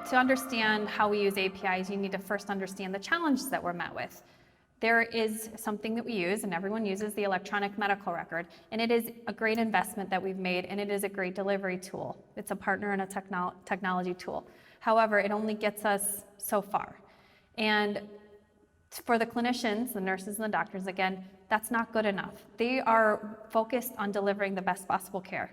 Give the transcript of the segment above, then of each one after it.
to understand how we use APIs, you need to first understand the challenges that we're met with. There is something that we use, and everyone uses, the electronic medical record, and it is a great investment that we've made, and it is a great delivery tool. It's a partner and a technology tool. However, it only gets us so far. And for the clinicians, the nurses and the doctors, again, that's not good enough. They are focused on delivering the best possible care.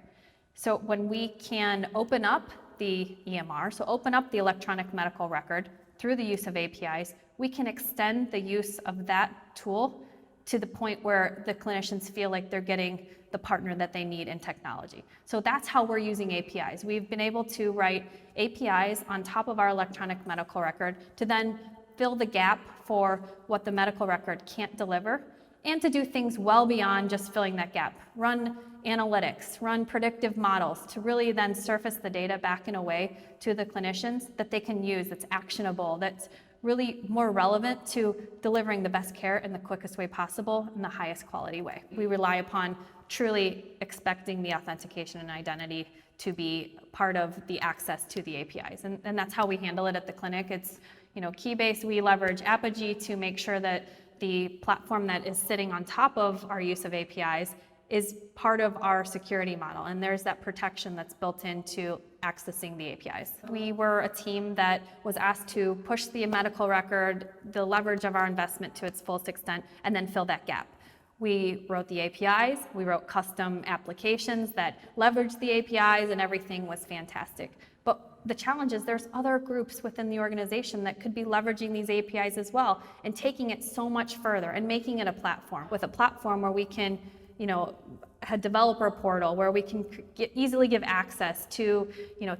So when we can open up the EMR, so open up the electronic medical record through the use of APIs, we can extend the use of that tool to the point where the clinicians feel like they're getting the partner that they need in technology. So that's how we're using APIs. We've been able to write APIs on top of our electronic medical record to then fill the gap for what the medical record can't deliver, and to do things well beyond just filling that gap. Run analytics, run predictive models to really then surface the data back in a way to the clinicians that they can use, that's actionable, that's really more relevant to delivering the best care in the quickest way possible in the highest quality way. We rely upon truly expecting the authentication and identity to be part of the access to the APIs. And that's how we handle it at the clinic. It's key-based. We leverage Apogee to make sure that the platform that is sitting on top of our use of APIs is part of our security model, and there's that protection that's built into accessing the APIs. We were a team that was asked to push the medical record, the leverage of our investment to its fullest extent, and then fill that gap. We wrote the APIs, we wrote custom applications that leveraged the APIs, and everything was fantastic. But the challenge is there's other groups within the organization that could be leveraging these APIs as well and taking it so much further and making it a platform. With a platform where we can a developer portal where we can easily give access to,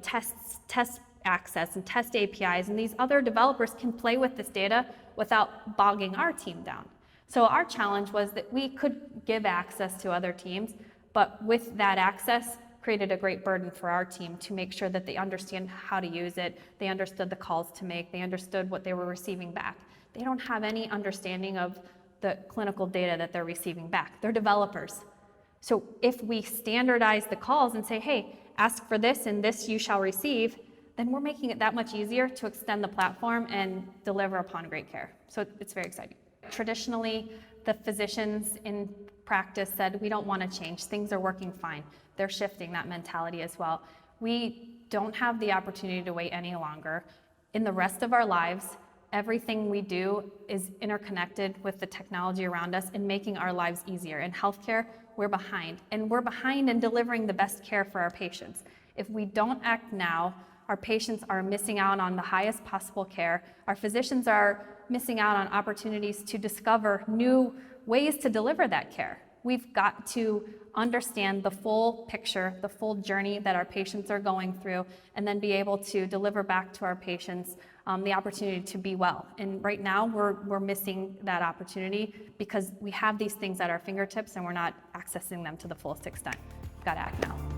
test access and test APIs, and these other developers can play with this data without bogging our team down. So our challenge was that we could give access to other teams, but with that access, created a great burden for our team to make sure that they understand how to use it, they understood the calls to make, they understood what they were receiving back. They don't have any understanding of the clinical data that they're receiving back. They're developers. So if we standardize the calls and say, hey, ask for this and this you shall receive, then we're making it that much easier to extend the platform and deliver upon great care. So it's very exciting. Traditionally, the physicians in practice said, we don't want to change. Things are working fine. They're shifting that mentality as well. We don't have the opportunity to wait any longer. In the rest of our lives, everything we do is interconnected with the technology around us and making our lives easier. In healthcare, we're behind, and we're behind in delivering the best care for our patients. If we don't act now, our patients are missing out on the highest possible care. Our physicians are missing out on opportunities to discover new ways to deliver that care. We've got to understand the full picture, the full journey that our patients are going through, and then be able to deliver back to our patients the opportunity to be well. And right now, we're missing that opportunity because we have these things at our fingertips and we're not accessing them to the fullest extent. We've got to act now.